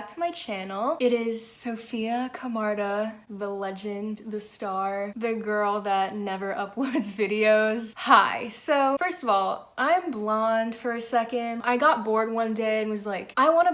back to my channel. It is Sophia Camarda, the legend, the star, the girl that never uploads videos. Hi. So first of all, I'm blonde for a second. I got bored one day and was like, I want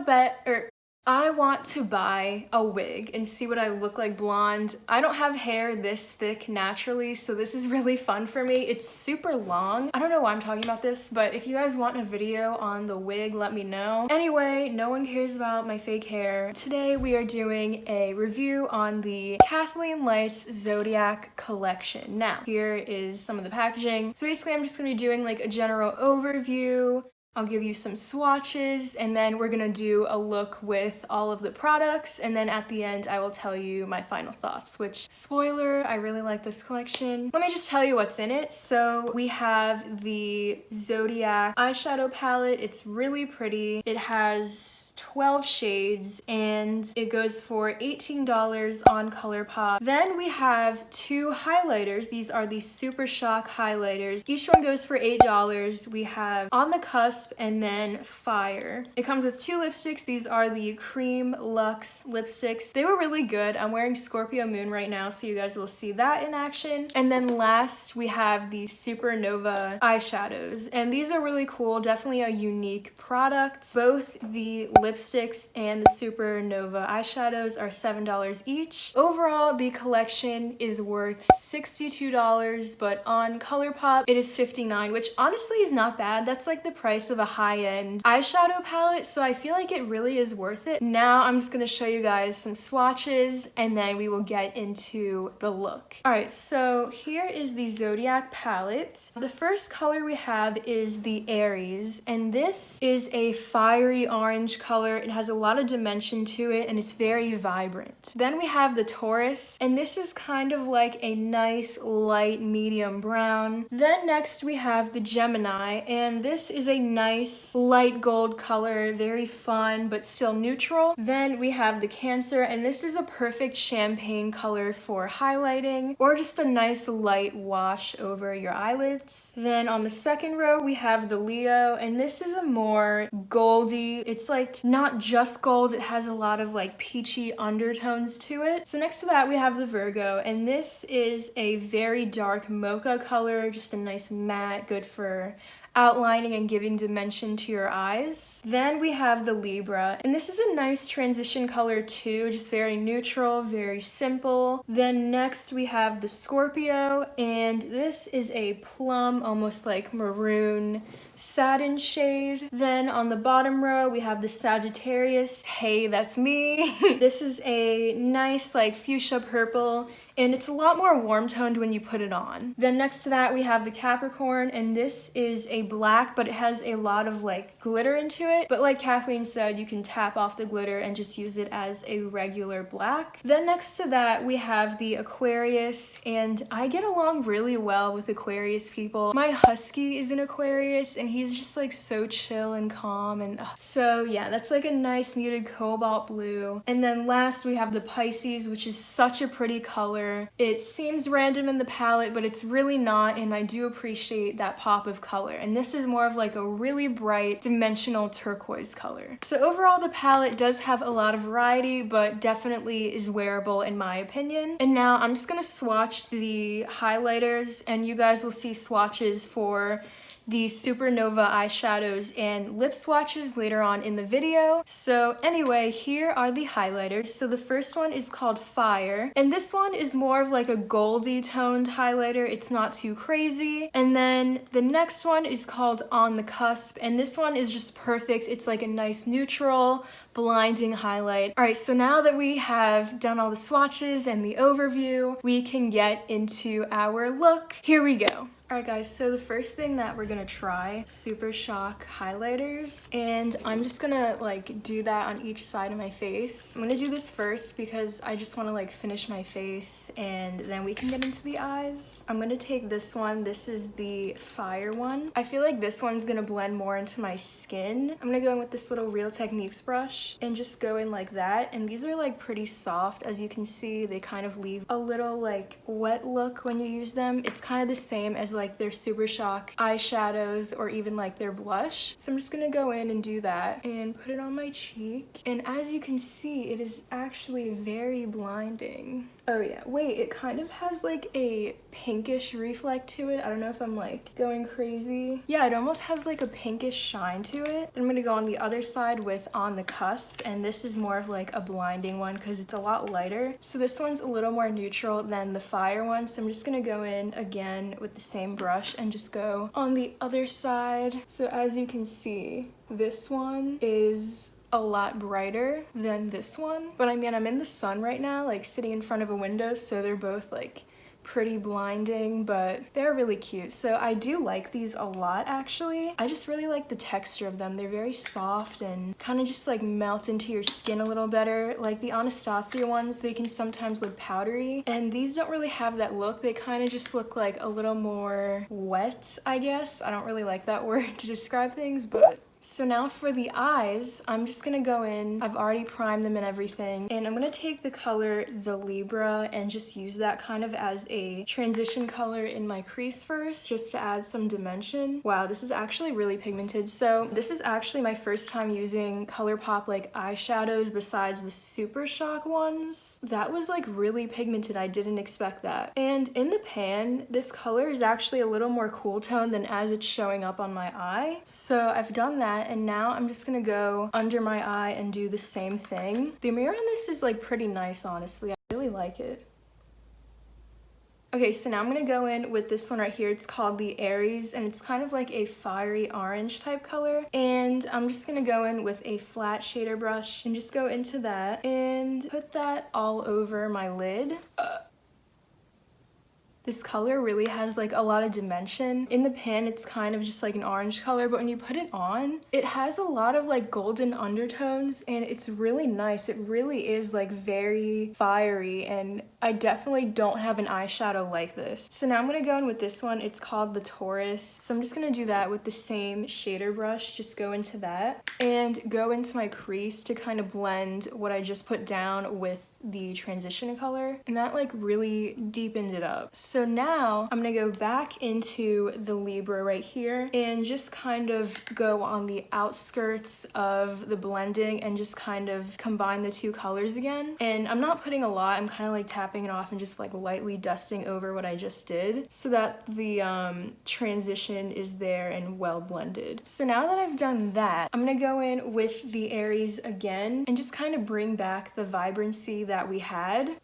to buy a wig and see what I look like blonde. I don't have hair this thick naturally, so this is really fun for me. It's super long. I don't know why I'm talking about this, but if you guys want a video on the wig, let me know. Anyway, no one cares about my fake hair. Today we are doing a review on the KATHLEENLIGHTS Zodiac Collection. Now, here is some of the packaging. So basically I'm just gonna be doing like a general overview. I'll give you some swatches, and then we're gonna do a look with all of the products, and then at the end I will tell you my final thoughts, which, spoiler, I really like this collection. Let me just tell you what's in it. So we have the Zodiac eyeshadow palette. It's really pretty. It has 12 shades, and it goes for $18 on Colourpop. Then we have two highlighters. These are the Super Shock highlighters. Each one goes for $8. We have On the Cusp and then Fire. It comes with two lipsticks. These are the Cream Luxe lipsticks. They were really good. I'm wearing Scorpio Moon right now, so you guys will see that in action. And then last, we have the Supernova eyeshadows. And these are really cool. Definitely a unique product. Both the lipsticks and the Supernova eyeshadows are $7 each. Overall, the collection is worth $62, but on Colourpop, it is $59, which honestly is not bad. That's like the price of a high-end eyeshadow palette, so I feel like it really is worth it. Now I'm just gonna show you guys some swatches, and then we will get into the look. Alright, so here is the Zodiac palette. The first color we have is the Aries, and this is a fiery orange color. It has a lot of dimension to it, and it's very vibrant. Then we have the Taurus, and this is kind of like a nice light medium brown. Then next we have the Gemini, and this is a nice light gold color, very fun but still neutral. Then we have the Cancer, and this is a perfect champagne color for highlighting or just a nice light wash over your eyelids. Then on the second row we have the Leo, and this is a more goldy, it's like not just gold, it has a lot of like peachy undertones to it. So next to that we have the Virgo, and this is a very dark mocha color, just a nice matte, good for outlining and giving dimension to your eyes. Then we have the Libra, and this is a nice transition color too, just very neutral, very simple. Then next we have the Scorpio, and this is a plum, almost like maroon satin shade. Then on the bottom row we have the Sagittarius. Hey, that's me. This is a nice like fuchsia purple, and it's a lot more warm toned when you put it on. Then next to that we have the Capricorn, and this is a black, but it has a lot of like glitter into it. But like Kathleen said, you can tap off the glitter and just use it as a regular black. Then next to that we have the Aquarius, and I get along really well with Aquarius people. My husky is an Aquarius, and he's just like so chill and calm, and so yeah, that's like a nice muted cobalt blue. And then last we have the Pisces, which is such a pretty color. It seems random in the palette, but it's really not, and I do appreciate that pop of color. And this is more of like a really bright dimensional turquoise color. So overall the palette does have a lot of variety, but definitely is wearable in my opinion. And now I'm just gonna swatch the highlighters, and you guys will see swatches for the Supernova eyeshadows and lip swatches later on in the video. So anyway, here are the highlighters. So the first one is called Fire, and this one is more of like a goldy toned highlighter. It's not too crazy. And then the next one is called On the Cusp, and this one is just perfect. It's like a nice neutral blinding highlight. All right, so now that we have done all the swatches and the overview, we can get into our look. Here we go. Alright guys, so the first thing that we're gonna try, Super Shock highlighters, and I'm just gonna like do that on each side of my face. I'm gonna do this first because I just wanna like finish my face, and then we can get into the eyes. I'm gonna take this one. This is the Fire one. I feel like this one's gonna blend more into my skin. I'm gonna go in with this little Real Techniques brush and just go in like that, and these are like pretty soft. As you can see, they kind of leave a little like wet look when you use them. It's kind of the same as like their Super Shock eyeshadows or even like their blush. So I'm just gonna go in and do that and put it on my cheek. And as you can see, it is actually very blinding. Oh yeah, wait, it kind of has like a pinkish reflect to it. I don't know if I'm like going crazy. Yeah, it almost has like a pinkish shine to it. Then I'm gonna go on the other side with On the Cusp, and this is more of like a blinding one because it's a lot lighter. So this one's a little more neutral than the Fire one. So I'm just gonna go in again with the same brush and just go on the other side. So as you can see, this one is a lot brighter than this one. But I mean, I'm in the sun right now, like sitting in front of a window, so they're both like pretty blinding, but they're really cute. So I do like these a lot, actually. I just really like the texture of them. They're very soft and kind of just like melt into your skin a little better. Like the Anastasia ones, they can sometimes look powdery, and these don't really have that look. They kind of just look like a little more wet, I guess. I don't really like that word to describe things, but so now for the eyes, I'm just gonna go in. I've already primed them and everything, and I'm gonna take the color the Libra and just use that kind of as a transition color in my crease first, just to add some dimension. Wow, this is actually really pigmented. So this is actually my first time using Colourpop like eyeshadows besides the Super Shock ones. That was like really pigmented. I didn't expect that. And in the pan, this color is actually a little more cool tone than as it's showing up on my eye. So I've done that. And now I'm just gonna go under my eye and do the same thing. The mirror on this is like pretty nice, honestly. I really like it. Okay, so now I'm gonna go in with this one right here. It's called the Aries, and it's kind of like a fiery orange type color. And I'm just gonna go in with a flat shader brush and just go into that and put that all over my lid. This color really has like a lot of dimension. In the pan, it's kind of just like an orange color, but when you put it on, it has a lot of like golden undertones, and it's really nice. It really is like very fiery, and I definitely don't have an eyeshadow like this. So now I'm gonna go in with this one. It's called the Taurus. So I'm just gonna do that with the same shader brush. Just go into that and go into my crease to kind of blend what I just put down with the transition color, and that like really deepened it up. So now I'm gonna go back into the Libra right here and just kind of go on the outskirts of the blending and just kind of combine the two colors again. And I'm not putting a lot, I'm kind of like tapping it off and just like lightly dusting over what I just did so that the transition is there and well blended. So now that I've done that, I'm gonna go in with the Aries again and just kind of bring back the vibrancy that we had.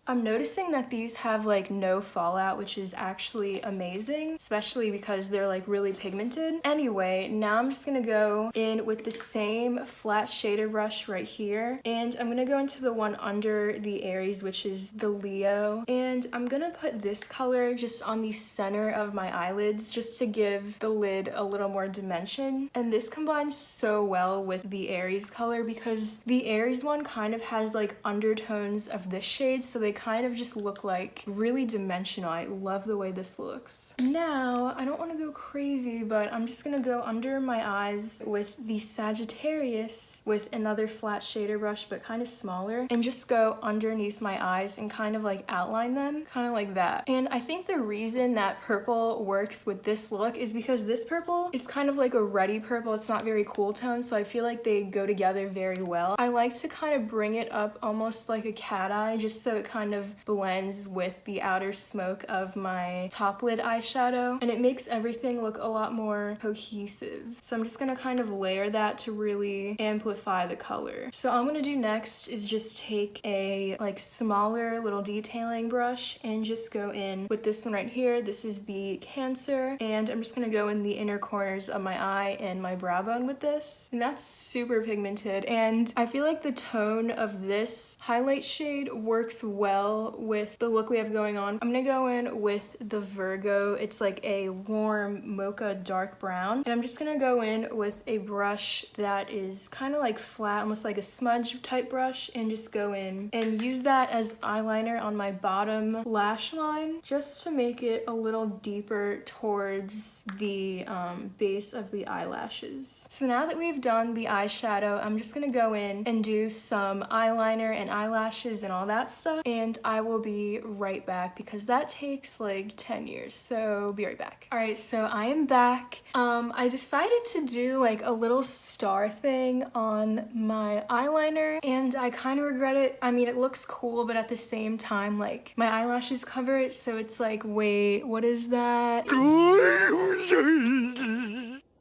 I'm noticing that these have like no fallout, which is actually amazing, especially because they're like really pigmented. Anyway, now I'm just gonna go in with the same flat shader brush right here, and I'm gonna go into the one under the Aries, which is the Leo, and I'm gonna put this color just on the center of my eyelids just to give the lid a little more dimension. And this combines so well with the Aries color because the Aries one kind of has like undertones of this shade, so they kind of just look like really dimensional. I love the way this looks. Now, I don't want to go crazy, but I'm just gonna go under my eyes with the Sagittarius with another flat shader brush, but kind of smaller, and just go underneath my eyes and kind of like outline them, kind of like that. And I think the reason that purple works with this look is because this purple is kind of like a ruddy purple. It's not very cool tone, so I feel like they go together very well. I like to kind of bring it up almost like a cat eye, just so it kind of blends with the outer smoke of my top lid eyeshadow, and it makes everything look a lot more cohesive. So I'm just gonna kind of layer that to really amplify the color. So all I'm gonna do next is just take a like smaller little detailing brush and just go in with this one right here. This is the Cancer, and I'm just gonna go in the inner corners of my eye and my brow bone with this. And that's super pigmented, and I feel like the tone of this highlight shade works well with the look we have going on. I'm gonna go in with the Virgo. It's like a warm mocha dark brown, and I'm just gonna go in with a brush that is kind of like flat, almost like a smudge type brush, and just go in and use that as eyeliner on my bottom lash line just to make it a little deeper towards the base of the eyelashes. So now that we've done the eyeshadow, I'm just gonna go in and do some eyeliner and eyelashes and all that stuff, and and I will be right back because that takes like 10 years, so be right back. All right, so I am back. I decided to do like a little star thing on my eyeliner, and I kind of regret it. I mean, it looks cool, but at the same time, like, my eyelashes cover it, so it's like, wait, what is that?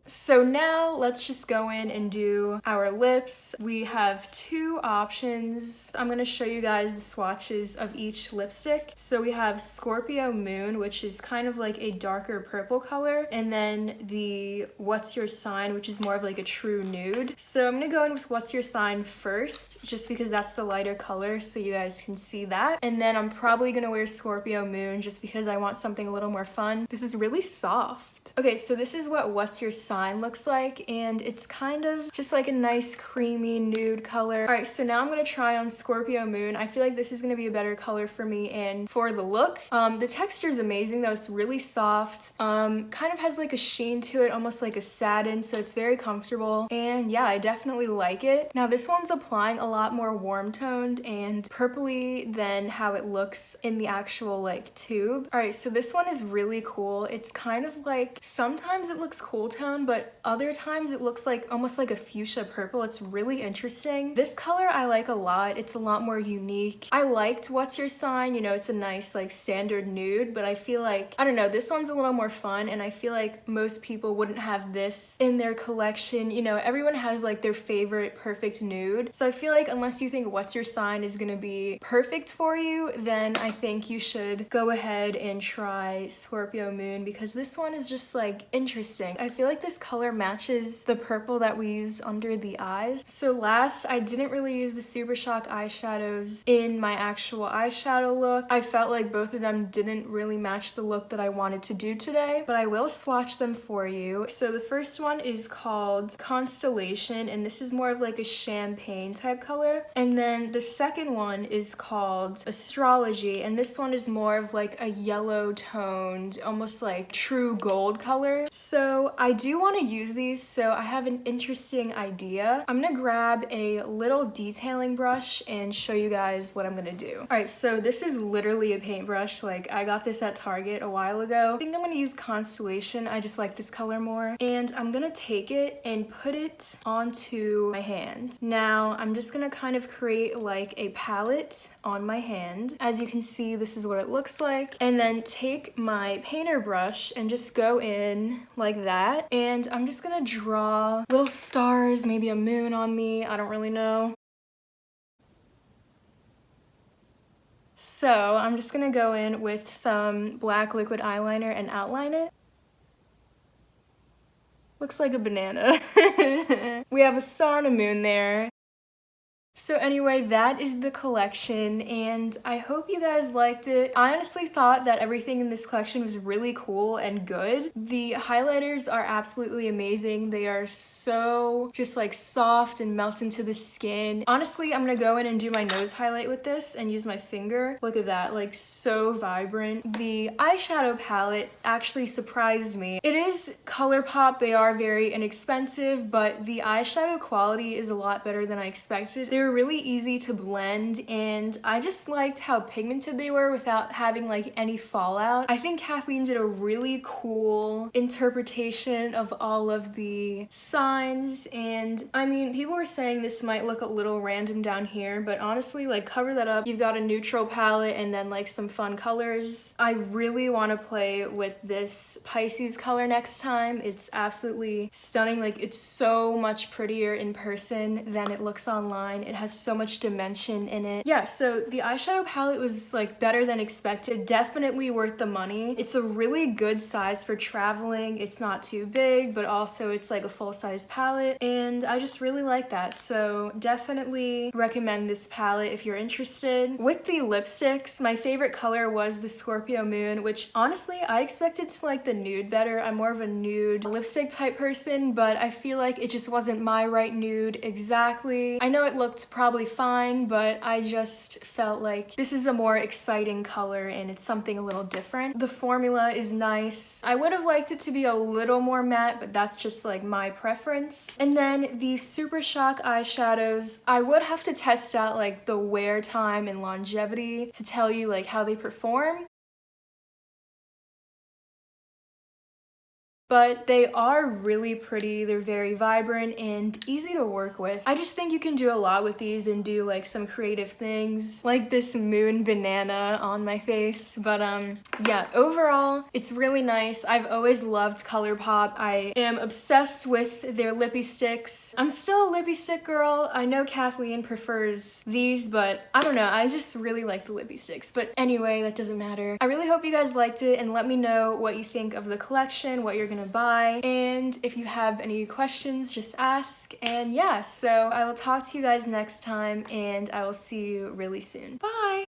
So now let's just go in and do our lips. We have two options. I'm gonna show you guys the swatches of each lipstick. So we have Scorpio Moon, which is kind of like a darker purple color, and then the What's Your Sign, which is more of like a true nude. So I'm gonna go in with What's Your Sign first, just because that's the lighter color, so you guys can see that. And then I'm probably gonna wear Scorpio Moon just because I want something a little more fun. This is really soft. Okay, so this is what What's Your Sign looks like, and it's kind of just like a nice creamy nude color. All right, so now I'm gonna try on Scorpio Moon. I feel like this is gonna be a better color for me and for the look. The texture is amazing though. It's really soft, kind of has like a sheen to it, almost like a satin, so it's very comfortable, and yeah, I definitely like it. Now this one's applying a lot more warm toned and purpley than how it looks in the actual like tube. All right, so this one is really cool. It's kind of like, sometimes it looks cool tone, but other times it looks like almost like a fuchsia purple. It's really interesting. This color I like a lot. It's a lot more unique. I liked What's Your Sign, you know, it's a nice like standard nude, but I feel like, I don't know, this one's a little more fun, and I feel like most people wouldn't have this in their collection. You know, everyone has like their favorite perfect nude, so I feel like unless you think What's Your Sign is gonna be perfect for you, then I think you should go ahead and try Scorpio Moon, because this one is just like interesting. I feel like this color matches the purple that we used under the eyes. So last, I didn't really use the Super Shock eyeshadows in my actual eyeshadow look. I felt like both of them didn't really match the look that I wanted to do today, but I will swatch them for you. So the first one is called Constellation, and this is more of like a champagne type color. And then the second one is called Astrology, and this one is more of like a yellow toned, almost like true gold color. So I do want to use these, so I have an interesting idea. I'm gonna grab a little detailing brush and show you guys what I'm gonna do. All right, so this is literally a paintbrush. Like, I got this at Target a while ago. I think I'm gonna use Constellation. I just like this color more. And I'm gonna take it and put it onto my hand. Now, I'm just gonna kind of create like a palette on my hand. As you can see, this is what it looks like. And then take my painter brush and just go in like that. And I'm just gonna draw little stars, maybe a moon on me, I don't really know. So I'm just gonna go in with some black liquid eyeliner and outline it. Looks like a banana. We have a star and a moon there. So anyway, that is the collection, and I hope you guys liked it. I honestly thought that everything in this collection was really cool and good. The highlighters are absolutely amazing. They are so just like soft and melt into the skin. Honestly, I'm gonna go in and do my nose highlight with this and use my finger. Look at that, like so vibrant. The eyeshadow palette actually surprised me. It is Colourpop. They are very inexpensive, but the eyeshadow quality is a lot better than I expected. They're really easy to blend, and I just liked how pigmented they were without having like any fallout. I think Kathleen did a really cool interpretation of all of the signs, and I mean, people were saying this might look a little random down here, but honestly, like, cover that up. You've got a neutral palette and then like some fun colors. I really want to play with this Pisces color next time. It's absolutely stunning. Like, it's so much prettier in person than it looks online. It has so much dimension in it. Yeah, so the eyeshadow palette was like better than expected. Definitely worth the money. It's a really good size for traveling. It's not too big, but also it's like a full-size palette, and I just really like that. So definitely recommend this palette if you're interested. With the lipsticks, my favorite color was the Scorpio Moon, which honestly I expected to like the nude better. I'm more of a nude lipstick type person, but I feel like it just wasn't my right nude exactly. I know it looked probably fine, but I just felt like this is a more exciting color and it's something a little different. The formula is nice. I would have liked it to be a little more matte, but that's just like my preference. And then the Super Shock eyeshadows, I would have to test out like the wear time and longevity to tell you like how they perform. But they are really pretty. They're very vibrant and easy to work with. I just think you can do a lot with these and do like some creative things, like this moon banana on my face. But yeah, overall, it's really nice. I've always loved Colourpop. I am obsessed with their lippy sticks. I'm still a lippy stick girl. I know Kathleen prefers these, but I don't know. I just really like the lippy sticks. But anyway, that doesn't matter. I really hope you guys liked it, and let me know what you think of the collection, what you're gonna buy, and if you have any questions, just ask. And yeah, so I will talk to you guys next time, and I will see you really soon. Bye!